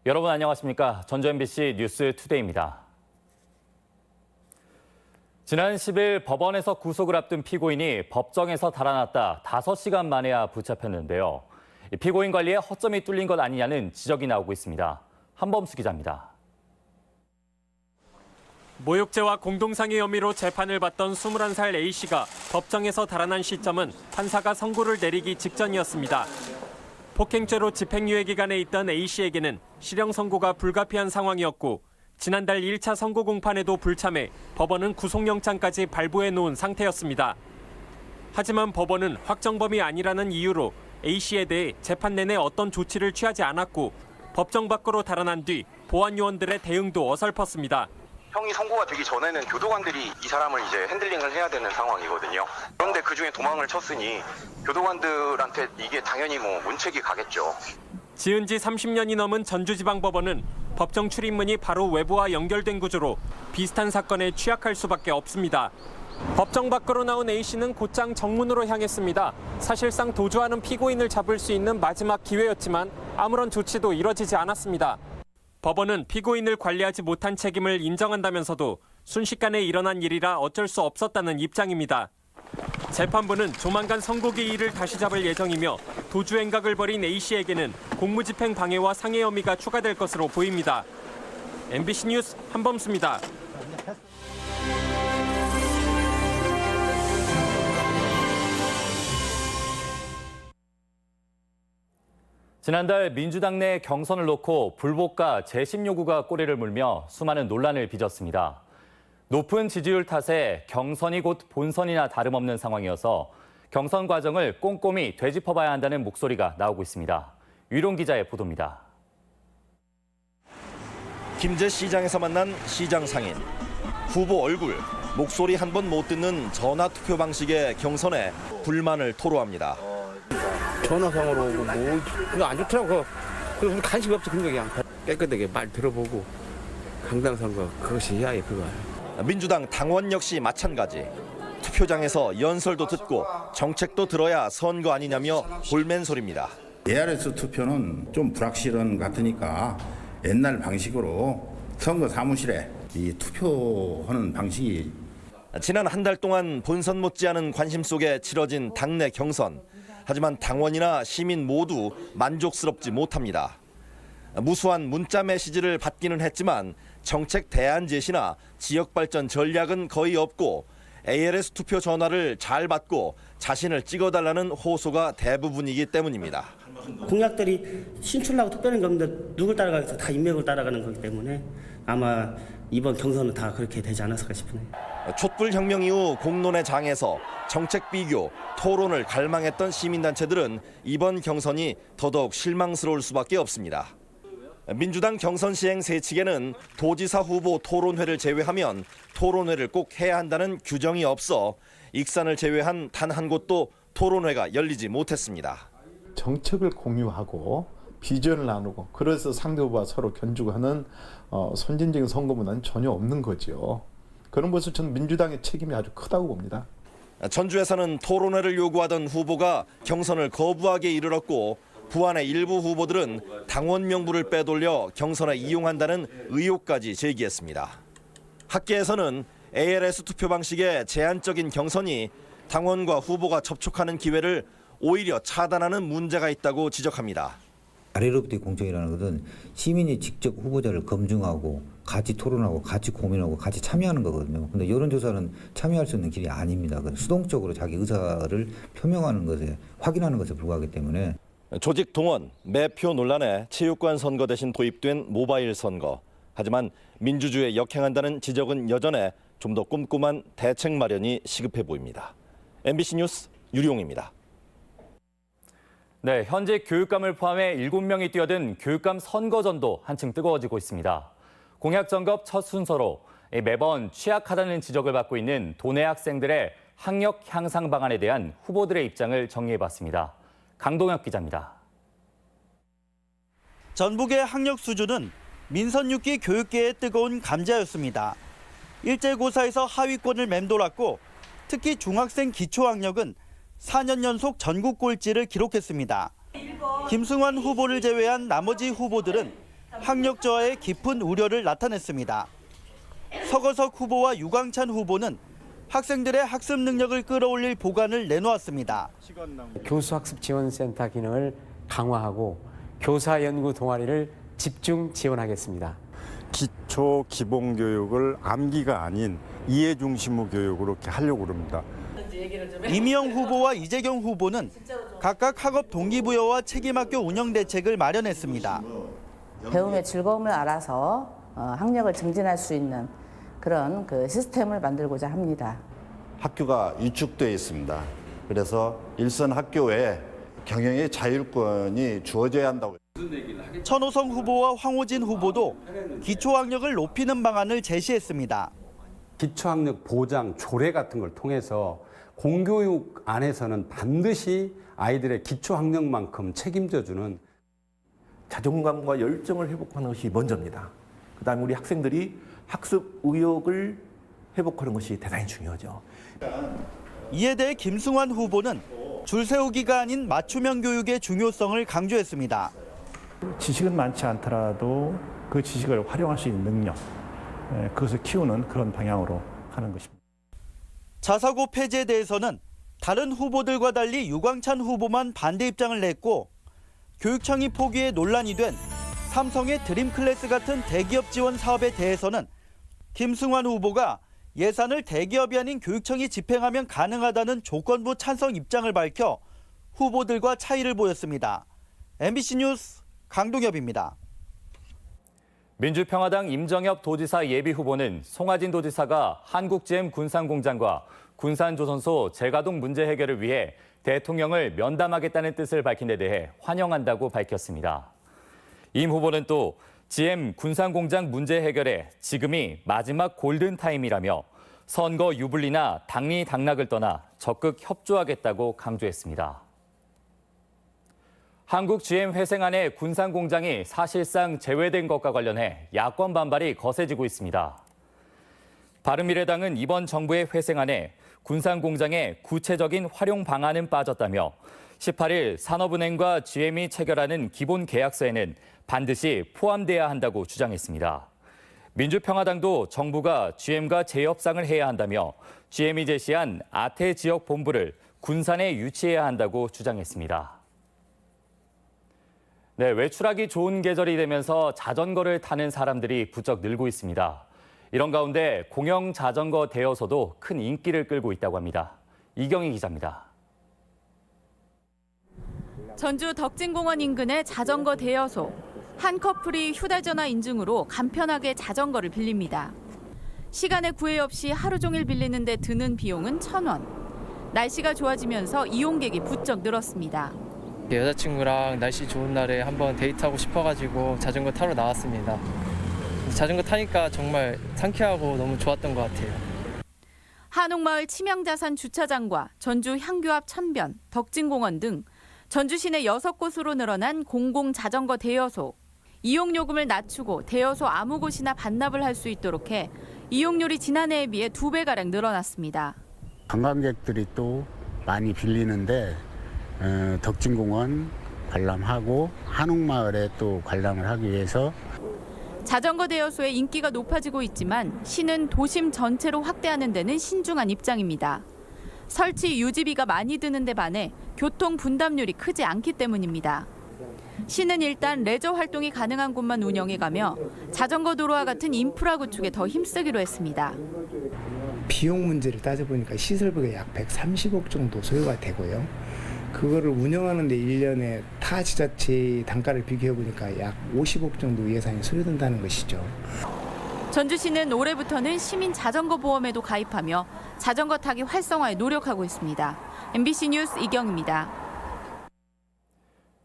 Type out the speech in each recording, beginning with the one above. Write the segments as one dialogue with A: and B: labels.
A: 여러분 안녕하십니까? 전주 MBC 뉴스 투데이입니다. 지난 10일 법원에서 구속을 앞둔 피고인이 법정에서 달아났다 5시간 만에야 붙잡혔는데요. 피고인 관리에 허점이 뚫린 것 아니냐는 지적이 나오고 있습니다. 한범수 기자입니다.
B: 모욕죄와 공동상해 혐의로 재판을 받던 21살 A씨가 법정에서 달아난 시점은 판사가 선고를 내리기 직전이었습니다. 폭행죄로 집행유예 기간에 있던 A씨에게는 실형 선고가 불가피한 상황이었고 지난달 1차 선고 공판에도 불참해 법원은 구속영장까지 발부해 놓은 상태였습니다. 하지만 법원은 확정범이 아니라는 이유로 A씨에 대해 재판 내내 어떤 조치를 취하지 않았고 법정 밖으로 달아난 뒤 보안요원들의 대응도 어설펐습니다.
C: 형이 선고가 되기 전에는 교도관들이 이 사람을 이제 핸들링을 해야 되는 상황이거든요. 그런데 그중에 도망을 쳤으니 교도관들한테 이게 당연히 문책이 가겠죠.
B: 지은 지 30년이 넘은 전주지방법원은 법정 출입문이 바로 외부와 연결된 구조로 비슷한 사건에 취약할 수밖에 없습니다. 법정 밖으로 나온 A씨는 곧장 정문으로 향했습니다. 사실상 도주하는 피고인을 잡을 수 있는 마지막 기회였지만 아무런 조치도 이뤄지지 않았습니다. 법원은 피고인을 관리하지 못한 책임을 인정한다면서도 순식간에 일어난 일이라 어쩔 수 없었다는 입장입니다. 재판부는 조만간 선고기일을 다시 잡을 예정이며 도주 행각을 벌인 A씨에게는 공무집행 방해와 상해 혐의가 추가될 것으로 보입니다. MBC 뉴스 한범수입니다.
A: 지난달 민주당 내 경선을 놓고 불복과 재심 요구가 꼬리를 물며 수많은 논란을 빚었습니다. 높은 지지율 탓에 경선이 곧 본선이나 다름없는 상황이어서 경선 과정을 꼼꼼히 되짚어봐야 한다는 목소리가 나오고 있습니다. 유룡 기자의 보도입니다.
D: 김제 시장에서 만난 시장 상인. 후보 얼굴, 목소리 한 번 못 듣는 전화 투표 방식의 경선에 불만을 토로합니다.
E: 전화상으로 오고 그거 안 좋더라고. 그래서 우리 관심이 없어. 그냥 깨끗하게 말 들어보고 강당선거 그것이 해야 해 그거.
D: 민주당 당원 역시 마찬가지. 투표장에서 연설도 듣고 정책도 들어야 선거 아니냐며 볼멘소리입니다.
F: ARS 투표는 좀 불확실한 것 같으니까 옛날 방식으로 선거 사무실에 이 투표하는 방식이
D: 지난 한 달 동안 본선 못지않은 관심 속에 치러진 당내 경선. 하지만 당원이나 시민 모두 만족스럽지 못합니다. 무수한 문자 메시지를 받기는 했지만 정책 대안 제시나 지역 발전 전략은 거의 없고 ALS 투표 전화를 잘 받고 자신을 찍어달라는 호소가 대부분이기 때문입니다.
G: 공약들이 신출나고 특별한 게 없는데 누굴 따라가겠어? 다 인맥을 따라가는 거기 때문에 아마 이번 경선은 다 그렇게 되지 않았을까 싶네요.
D: 촛불혁명 이후 공론의 장에서 정책 비교, 토론을 갈망했던 시민단체들은 이번 경선이 더더욱 실망스러울 수밖에 없습니다. 민주당 경선 시행 세칙에는 도지사 후보 토론회를 제외하면 토론회를 꼭 해야 한다는 규정이 없어 익산을 제외한 단 한 곳도 토론회가 열리지 못했습니다.
H: 정책을 공유하고 비전을 나누고 그래서 상대 후보와 서로 견주하는 선진적인 선거 문화는 전혀 없는 거죠. 그런 것을 저는 민주당의 책임이 아주 크다고 봅니다.
D: 전주에서는 토론회를 요구하던 후보가 경선을 거부하게 이르렀고 부안의 일부 후보들은 당원 명부를 빼돌려 경선에 이용한다는 의혹까지 제기했습니다. 학계에서는 ALS 투표 방식의 제한적인 경선이 당원과 후보가 접촉하는 기회를 오히려 차단하는 문제가 있다고 지적합니다.
I: 아래로부터의 공정이라는 것은 시민이 직접 후보자를 검증하고 같이 토론하고 같이 고민하고 같이 참여하는 거거든요. 근데 여론조사는 참여할 수 있는 길이 아닙니다. 수동적으로 자기 의사를 표명하는 것에 확인하는 것에 불과하기 때문에.
D: 조직 동원, 매표 논란에 체육관 선거 대신 도입된 모바일 선거. 하지만 민주주의에 역행한다는 지적은 여전해 좀 더 꼼꼼한 대책 마련이 시급해 보입니다. MBC 뉴스 유룡입니다.
A: 네, 현재 교육감을 포함해 7명이 뛰어든 교육감 선거전도 한층 뜨거워지고 있습니다. 공약 점검 첫 순서로 매번 취약하다는 지적을 받고 있는 도내 학생들의 학력 향상 방안에 대한 후보들의 입장을 정리해봤습니다. 강동혁 기자입니다.
J: 전북의 학력 수준은 민선 6기 교육계의 뜨거운 감자였습니다. 일제고사에서 하위권을 맴돌았고 특히 중학생 기초학력은 4년 연속 전국 꼴찌를 기록했습니다. 김승환 후보를 제외한 나머지 후보들은 학력 저하에 깊은 우려를 나타냈습니다. 서거석 후보와 유광찬 후보는 학생들의 학습 능력을 끌어올릴 보관을 내놓았습니다.
K: 교수학습지원센터 기능을 강화하고 교사 연구 동아리를 집중 지원하겠습니다.
L: 기초 기본교육을 암기가 아닌 이해 중심의 교육으로 이렇게 하려고 합니다.
J: 이미영 후보와 이재경 후보는 각각 학업 동기부여와 책임학교 운영 대책을 마련했습니다.
M: 배움의 즐거움을 알아서 학력을 증진할 수 있는 그런 시스템을 만들고자 합니다.
N: 학교가 위축되어 있습니다. 그래서 일선 학교에 경영의 자율권이 주어져야 한다고.
J: 천호성 후보와 황호진 후보도 기초학력을 높이는 방안을 제시했습니다.
O: 기초학력 보장 조례 같은 걸 통해서 공교육 안에서는 반드시 아이들의 기초학력만큼 책임져주는
P: 자존감과 열정을 회복하는 것이 먼저입니다. 그다음에 우리 학생들이 학습 의욕을 회복하는 것이 대단히 중요하죠.
J: 이에 대해 김승환 후보는 줄 세우기가 아닌 맞춤형 교육의 중요성을 강조했습니다.
Q: 지식은 많지 않더라도 그 지식을 활용할 수 있는 능력, 그것을 키우는 그런 방향으로 가는 것입니다.
J: 자사고 폐지에 대해서는 다른 후보들과 달리 유광찬 후보만 반대 입장을 냈고 교육청이 포기해 논란이 된 삼성의 드림클래스 같은 대기업 지원 사업에 대해서는 김승환 후보가 예산을 대기업이 아닌 교육청이 집행하면 가능하다는 조건부 찬성 입장을 밝혀 후보들과 차이를 보였습니다. MBC 뉴스 강동엽입니다.
A: 민주평화당 임정엽 도지사 예비후보는 송하진 도지사가 한국GM 군산공장과 군산조선소 재가동 문제 해결을 위해 대통령을 면담하겠다는 뜻을 밝힌 데 대해 환영한다고 밝혔습니다. 임 후보는 또 GM 군산공장 문제 해결에 지금이 마지막 골든타임이라며 선거 유불리나 당리 당락을 떠나 적극 협조하겠다고 강조했습니다. 한국 GM 회생안의 군산공장이 사실상 제외된 것과 관련해 야권 반발이 거세지고 있습니다. 바른미래당은 이번 정부의 회생안에 군산공장의 구체적인 활용 방안은 빠졌다며 18일 산업은행과 GM이 체결하는 기본 계약서에는 반드시 포함돼야 한다고 주장했습니다. 민주평화당도 정부가 GM과 재협상을 해야 한다며 GM이 제시한 아태 지역 본부를 군산에 유치해야 한다고 주장했습니다. 네, 외출하기 좋은 계절이 되면서 자전거를 타는 사람들이 부쩍 늘고 있습니다. 이런 가운데 공영 자전거 대여소도 큰 인기를 끌고 있다고 합니다. 이경희 기자입니다.
R: 전주 덕진공원 인근의 자전거 대여소. 한 커플이 휴대전화 인증으로 간편하게 자전거를 빌립니다. 시간에 구애 없이 하루 종일 빌리는데 드는 비용은 1,000원. 날씨가 좋아지면서 이용객이 부쩍 늘었습니다.
S: 여자친구랑 날씨 좋은 날에 한번 데이트하고 싶어가지고 자전거 타러 나왔습니다. 자전거 타니까 정말 상쾌하고 너무 좋았던 것 같아요.
R: 한옥마을 치명자산 주차장과 전주 향교앞 천변, 덕진공원 등 전주 시내 6곳으로 늘어난 공공 자전거 대여소. 이용요금을 낮추고 대여소 아무 곳이나 반납을 할 수 있도록 해 이용률이 지난해에 비해 2배가량 늘어났습니다.
T: 관광객들이 또 많이 빌리는데 덕진공원 관람하고 한옥마을에 또 관람을 하기 위해서
R: 자전거 대여소의 인기가 높아지고 있지만 시는 도심 전체로 확대하는 데는 신중한 입장입니다. 설치 유지비가 많이 드는 데 반해 교통 분담률이 크지 않기 때문입니다. 시는 일단 레저 활동이 가능한 곳만 운영해가며 자전거 도로와 같은 인프라 구축에 더 힘쓰기로 했습니다.
U: 비용 문제를 따져보니까 시설비가 약 130억 정도 소요가 되고요. 그거를 운영하는 데 1년에 타 지자체의 단가를 비교해보니까 약 50억 정도 예산이 소요된다는 것이죠.
R: 전주시는 올해부터는 시민 자전거 보험에도 가입하며 자전거 타기 활성화에 노력하고 있습니다. MBC 뉴스 이경입니다.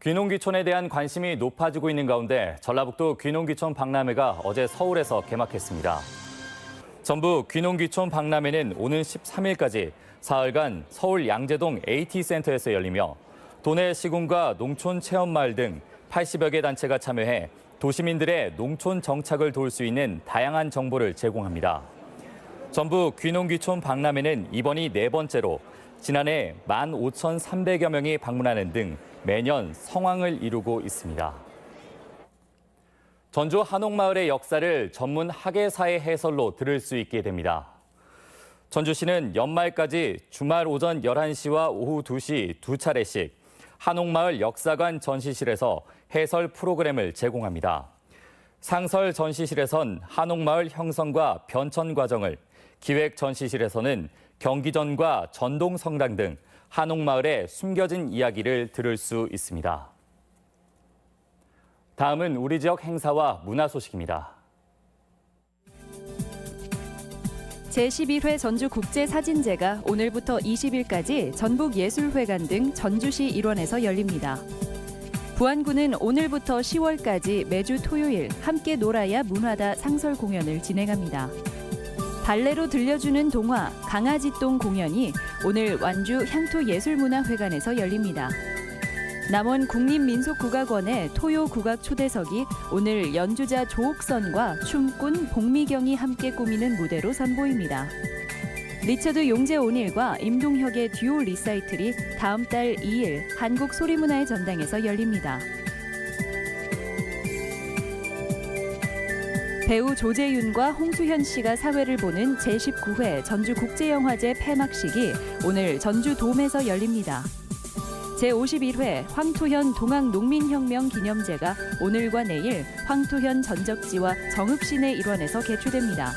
A: 귀농귀촌에 대한 관심이 높아지고 있는 가운데 전라북도 귀농귀촌 박람회가 어제 서울에서 개막했습니다. 전북 귀농귀촌 박람회는 오는 13일까지 사흘간 서울 양재동 AT센터에서 열리며 도내 시군과 농촌 체험마을 등 80여 개 단체가 참여해 도시민들의 농촌 정착을 도울 수 있는 다양한 정보를 제공합니다. 전북 귀농귀촌 박람회는 이번이 4번째로 지난해 15,300여 명이 방문하는 등 매년 성황을 이루고 있습니다. 전주 한옥마을의 역사를 전문 학예사의 해설로 들을 수 있게 됩니다. 전주시는 연말까지 주말 오전 11시와 오후 2시 두 차례씩 한옥마을 역사관 전시실에서 해설 프로그램을 제공합니다. 상설 전시실에선 한옥마을 형성과 변천 과정을, 기획 전시실에서는 경기전과 전동성당 등 한옥마을의 숨겨진 이야기를 들을 수 있습니다. 다음은 우리 지역 행사와 문화 소식입니다.
C: 제11회 전주국제사진제가 오늘부터 20일까지 전북예술회관 등 전주시 일원에서 열립니다. 부안군은 오늘부터 10월까지 매주 토요일 함께 놀아야 문화다 상설 공연을 진행합니다. 발레로 들려주는 동화 강아지똥 공연이 오늘 완주 향토예술문화회관에서 열립니다. 남원 국립민속국악원의 토요국악 초대석이 오늘 연주자 조옥선과 춤꾼 복미경이 함께 꾸미는 무대로 선보입니다. 리처드 용재 오닐과 임동혁의 듀오 리사이틀이 다음 달 2일 한국소리문화의 전당에서 열립니다. 배우 조재윤과 홍수현 씨가 사회를 보는 제19회 전주국제영화제 폐막식이 오늘 전주돔에서 열립니다. 제51회 황토현 동학농민혁명 기념제가 오늘과 내일 황토현 전적지와 정읍시내 일원에서 개최됩니다.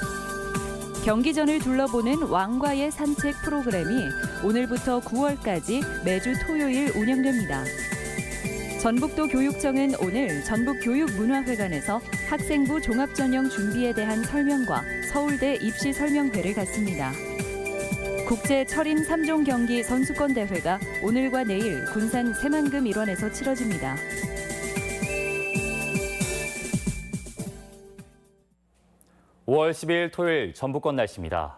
C: 경기전을 둘러보는 왕과의 산책 프로그램이 오늘부터 9월까지 매주 토요일 운영됩니다. 전북도 교육청은 오늘 전북교육문화회관에서 학생부 종합전형 준비에 대한 설명과 서울대 입시 설명회를 갖습니다. 국제철인 3종 경기 선수권 대회가 오늘과 내일 군산 새만금 일원에서 치러집니다.
A: (5월 10일) 토요일 전북권 날씨입니다.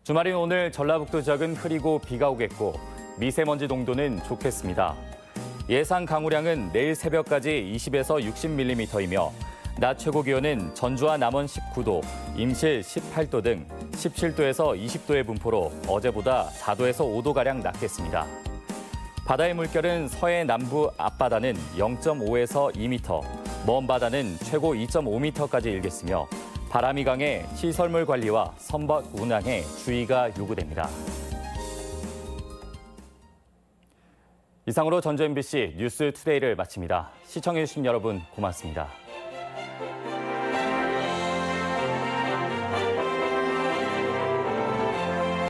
A: 주말인 오늘 전라북도 지역은 흐리고 비가 오겠고 미세먼지 농도는 좋겠습니다. 예상 강우량은 내일 새벽까지 20에서 60mm이며 낮 최고 기온은 전주와 남원 19도, 임실 18도 등 17도에서 20도의 분포로 어제보다 4도에서 5도가량 낮겠습니다. 바다의 물결은 서해 남부 앞바다는 0.5에서 2m, 먼 바다는 최고 2.5m까지 일겠으며 바람이 강해 시설물 관리와 선박 운항에 주의가 요구됩니다. 이상으로 전주 MBC 뉴스 투데이를 마칩니다. 시청해주신 여러분 고맙습니다.